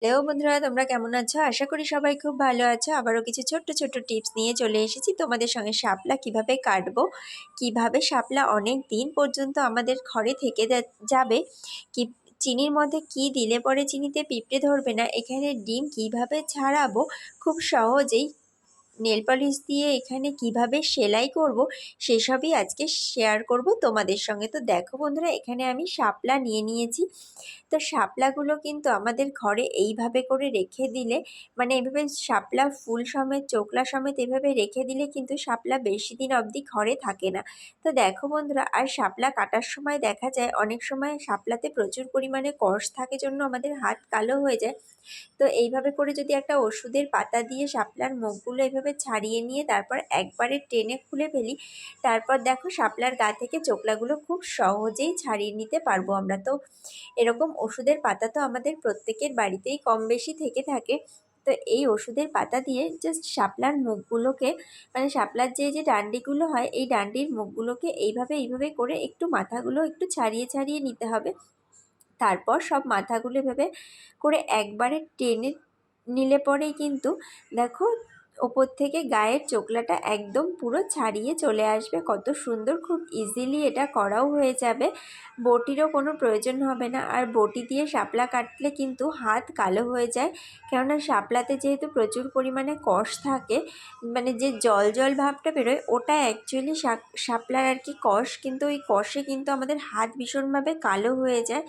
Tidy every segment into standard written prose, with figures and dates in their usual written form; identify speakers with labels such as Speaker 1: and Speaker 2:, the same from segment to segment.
Speaker 1: Hello বন্ধুরা, তোমরা কেমন আছো? আশা করি সবাই খুব ভালো আছো। আবারও কিছু ছোট্ট ছোট্ট টিপস নিয়ে চলে এসেছি তোমাদের সঙ্গে। শাপলা কিভাবে কাটবো, কিভাবে শাপলা অনেক দিন পর্যন্ত আমাদের ঘরে থেকে যাবে, কি চিনির মধ্যে কি দিলে পরে চিনিতে পিঁপড়ে ধরবে না, এখানে ডিম কিভাবে ছাড়াবো খুব সহজেই, নেল পলিশ দিয়ে এখানে কিভাবে সেলাই করব সেসবই আজকে শেয়ার করব তোমাদের সঙ্গে। তো দেখো বন্ধুরা, এখানে আমি শাপলা নিয়ে নিয়েছি। তো শাপলাগুলো কিন্তু আমাদের ঘরে এইভাবে করে রেখে দিলে, মানে এইভাবে শাপলা ফুল সমেত চোকলা সমেত এভাবে রেখে দিলে কিন্তু শাপলা বেশি দিন অবধি ঘরে থাকে না। তো দেখো বন্ধুরা, আর শাপলা কাটার সময় দেখা যায় অনেক সময় শাপলাতে প্রচুর পরিমাণে কষ থাকে জন্য আমাদের হাত কালো হয়ে যায়। তো এইভাবে করে যদি একটা ওষুধের পাতা দিয়ে শাপলার মুখগুলো এইভাবে ছাড়িয়ে নিয়ে তারপর একবারে টেনে খুলে ফেলি, তারপর দেখো শাপলার গা থেকে চোকলাগুলো খুব সহজেই ছাড়িয়ে নিতে পারবো আমরা। তো এরকম ওষুধের পাতা তো আমাদের প্রত্যেকের বাড়িতেই কম বেশি থেকে থাকে। তো এই ওষুধের পাতা দিয়ে জাস্ট শাপলার মুখগুলোকে, মানে শাপলার যে ডান্ডিগুলো হয় এই ডান্ডির মুখগুলোকে এইভাবে করে একটু মাথাগুলো একটু ছাড়িয়ে ছাড়িয়ে নিতে হবে। তারপর সব মাথাগুলো এভাবে করে একবারে টেনে নিলে পরেই কিন্তু দেখো ওপর থেকে গায়ের চোকলাটা একদম পুরো ছাড়িয়ে চলে আসবে। কত সুন্দর, খুব ইজিলি এটা করাও হয়ে যাবে, বটিরও কোনো প্রয়োজন হবে না। আর বটি দিয়ে শাপলা কাটলে কিন্তু হাত কালো হয়ে যায়, কেননা শাপলাতে যেহেতু প্রচুর পরিমাণে কষ থাকে, মানে যে জল জল ভাবটা বেরোয় ওটা অ্যাকচুয়ালি শাপলার আর কি কষ, কিন্তু ওই কষে কিন্তু আমাদের হাত ভীষণভাবে কালো হয়ে যায়।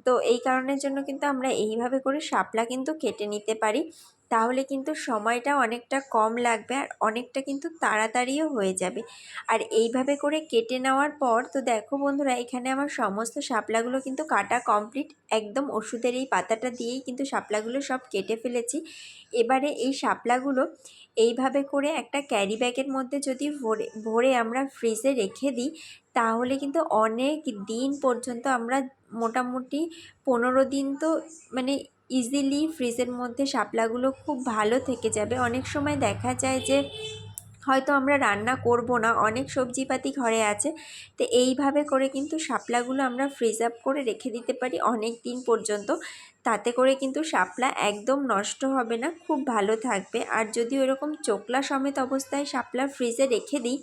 Speaker 1: তো এই কারণের জন্য কিন্তু আমরা এইভাবে করে শাপলা কিন্তু কেটে নিতে পারি, তাহলে কিন্তু সময়টা অনেকটা কম লাগবে আর অনেকটা কিন্তু তাড়াতাড়িও হয়ে যাবে। আর এইভাবে করে কেটে নেওয়ার পর তো দেখো বন্ধুরা, এখানে আমার সমস্ত শাপলাগুলো কিন্তু কাটা কমপ্লিট। একদম ওষুধের এই পাতাটা দিয়েই কিন্তু শাপলাগুলো সব কেটে ফেলেছি। এবারে এই শাপলাগুলো এইভাবে করে একটা ক্যারি ব্যাগের মধ্যে যদি ভরে ভরে আমরা ফ্রিজে রেখে দিই, তাহলে কিন্তু অনেক দিন পর্যন্ত আমরা মোটামুটি 15 দিন তো মানে ইজিলি ফ্রিজের মধ্যে শাপলাগুলো খুব ভালো থেকে যাবে। অনেক সময় দেখা যায় যে হয়তো আমরা রান্না করব না, অনেক সবজিপাতি ঘরে আছে, তো এইভাবে করে কিন্তু শাপলাগুলো আমরা ফ্রিজ আপ করে রেখে দিতে পারি অনেক দিন পর্যন্ত। তাতে করে কিন্তু শাপলা একদম নষ্ট হবে না, খুব ভালো থাকবে। আর যদি ওরকম চোকলা সমেত অবস্থায় শাপলা ফ্রিজে রেখে দিই,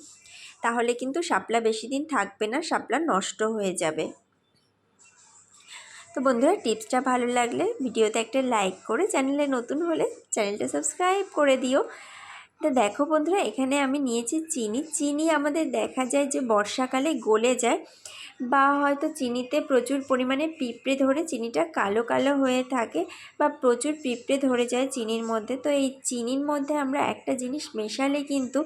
Speaker 1: তাহলে কিন্তু শাপলা বেশি দিন থাকবে না, শাপলা নষ্ট হয়ে যাবে। তো বন্ধুরা, টিপসটা ভালো লাগলে ভিডিওতে একটা লাইক করে, চ্যানেলে নতুন হলে চ্যানেলটা সাবস্ক্রাইব করে দিও। তো দেখো বন্ধুরা, এখানে আমি নিয়েছি চিনি। চিনি আমাদের দেখা যায় যে বর্ষাকালে গলে যায়, বা হয়তো চিনিতে প্রচুর পরিমাণে পিঁপড়ে ধরে চিনিটা কালো কালো হয়ে থাকে, বা প্রচুর পিঁপড়ে ধরে যায় চিনির মধ্যে। তো এই চিনির মধ্যে আমরা একটা জিনিস মেশালে কিন্তু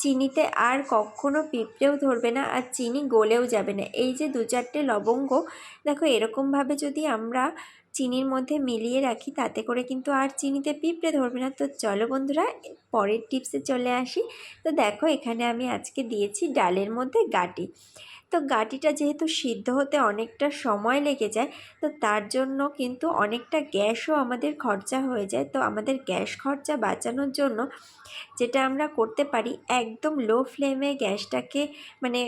Speaker 1: চিনিতে আর কখনো পিঁপড়েও ধরবে না আর চিনি গলেও যাবে না। এই যে 2-4টে লবঙ্গ দেখো এরকমভাবে যদি আমরা চিনির মধ্যে মিলিয়ে রাখি, তাতে করে কিন্তু আর চিনিতে পিঁপড়ে ধরবে না। তো চলো বন্ধুরা, পরের টিপসে চলে আসি। তো দেখো এখানে আমি আজকে দিয়েছি ডালের মধ্যে গাঁটি। তো গাঁটিটা যেহেতু সিদ্ধ হতে অনেকটা সময় লেগে যায়, তো তার জন্য কিন্তু অনেকটা গ্যাসও আমাদের খরচা হয়ে যায়। তো আমাদের গ্যাস খরচা বাঁচানোর জন্য যেটা আমরা করতে পারি, একদম লো ফ্লেমে গ্যাসটাকে, মানে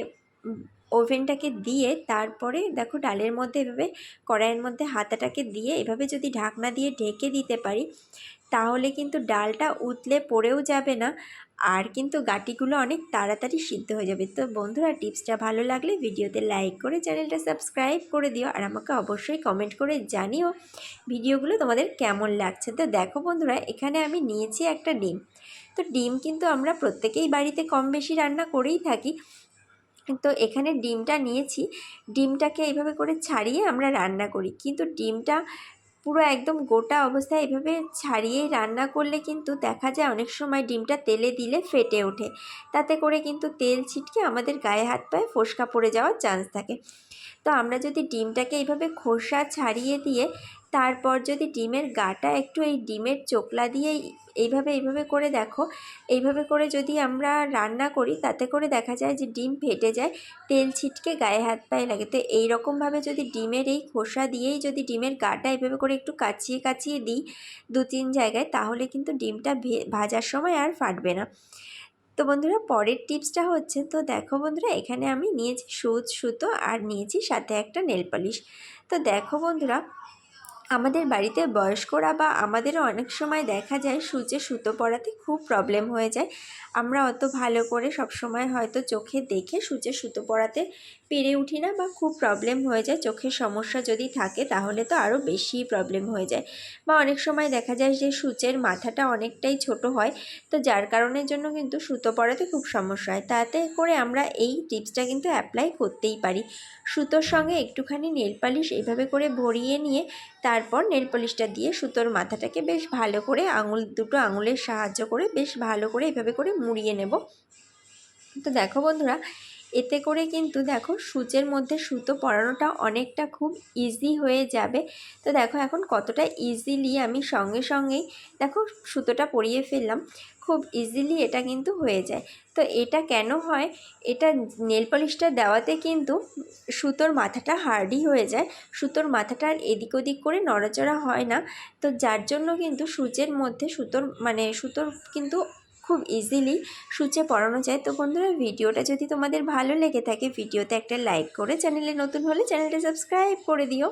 Speaker 1: ওভেনটাকে দিয়ে তারপরে দেখো ডালের মধ্যে এভাবে কড়াইয়ের মধ্যে হাতাটাকে দিয়ে এভাবে যদি ঢাকনা দিয়ে ঢেকে দিতে পারি, তাহলে কিন্তু ডালটা উতলে পড়েও যাবে না, আর কিন্তু গাঁটিগুলো অনেক তাড়াতাড়ি সিদ্ধ হয়ে যাবে। তো বন্ধুরা, টিপসটা ভালো লাগলে ভিডিওতে লাইক করে চ্যানেলটা সাবস্ক্রাইব করে দিও, আর আমাকে অবশ্যই কমেন্ট করে জানিও ভিডিওগুলো তোমাদের কেমন লাগছে। তো দেখো বন্ধুরা, এখানে আমি নিয়েছি একটা ডিম। তো ডিম কিন্তু আমরা প্রত্যেকেই বাড়িতে কম বেশি রান্না করেই থাকি। তো এখানে ডিমটা নিয়েছি, ডিমটাকে এইভাবে করে ছাড়িয়ে আমরা রান্না করি, কিন্তু ডিমটা পুরো একদম গোটা অবস্থায় এভাবে ছাড়িয়ে রান্না করলে কিন্তু দেখা যায় অনেক সময় ডিমটা তেলে দিলে ফেটে ওঠে, তাতে করে কিন্তু তেল ছিটকে আমাদের গায়ে হাত পায়ে ফোস্কা পড়ে যাওয়ার চান্স থাকে। তো আমরা যদি ডিমটাকে এইভাবে খোসা ছাড়িয়ে দিয়ে তারপর যদি ডিমের গাটা একটু এই ডিমের চোকলা দিয়ে এইভাবে করে দেখো, এইভাবে করে যদি আমরা রান্না করি, তাতে করে দেখা যায় যে ডিম ফেটে যায়, তেল ছিটকে গায়ে হাত পায়ে লাগে। তো এইরকমভাবে যদি ডিমের এই খোসা দিয়েই যদি ডিমের গাটা এইভাবে করে একটু কাচিয়ে কাচিয়ে দিই 2-3 জায়গায়, তাহলে কিন্তু ডিমটা ভাজার সময় আর ফাটবে না। তো বন্ধুরা, পরের টিপসটা হচ্ছে, তো দেখো বন্ধুরা, এখানে আমি নিয়েছি সুতো আর নিয়েছি সাথে একটা নেল পলিশ। তো দেখো বন্ধুরা, আমাদের বাড়িতে বয়স্করা বা আমাদেরও অনেক সময় দেখা যায় সূচে সুতো পরাতে খুব প্রবলেম হয়ে যায়। আমরা অত ভালো করে সব সময় হয়তো চোখে দেখে সূচে সুতো পরাতে পেরে উঠি না, বা খুব প্রবলেম হয়ে যায়। চোখের সমস্যা যদি থাকে তাহলে তো আরও বেশি প্রবলেম হয়ে যায়। বা অনেক সময় দেখা যায় যে সূচের মাথাটা অনেকটাই ছোট হয়, তো যার কারণের জন্য কিন্তু সুতো পরাতে খুব সমস্যা হয়। তাতে করে আমরা এই টিপসটা কিন্তু অ্যাপ্লাই করতেই পারি। সুতোর সঙ্গে একটুখানি নেল পালিশ এইভাবে করে ভরিয়ে নিয়ে তারপর নেল পলিশটা দিয়ে সুতোর মাথাটাকে বেশ ভালো করে দুটো আঙুলের সাহায্য করে বেশ ভালো করে এভাবে করে মুড়িয়ে নেব। তো দেখো বন্ধুরা, এতে করে কিন্তু দেখো সূচের মধ্যে সুতো পরানোটা অনেকটা খুব ইজি হয়ে যাবে। তো দেখো এখন কতটা ইজিলি আমি সঙ্গে সঙ্গেই দেখো সুতোটা পরিয়ে ফেললাম। খুব ইজিলি এটা কিন্তু হয়ে যায়। তো এটা কেন হয়, এটা নেল পলিশটা দেওয়াতে কিন্তু সুতোর মাথাটা হার্ডই হয়ে যায়, সুতোর মাথাটা আর এদিক ওদিক করে নড়াচড়া হয় না। তো যার জন্য কিন্তু সূচের মধ্যে সুতোর কিন্তু খুব ইজিলি সূচে পরানো যায়। তো বন্ধুরা, ভিডিওটা যদি তোমাদের ভালো লেগে থাকে ভিডিওতে একটা লাইক করে, চ্যানেলে নতুন হলে চ্যানেলটা সাবস্ক্রাইব করে দিও।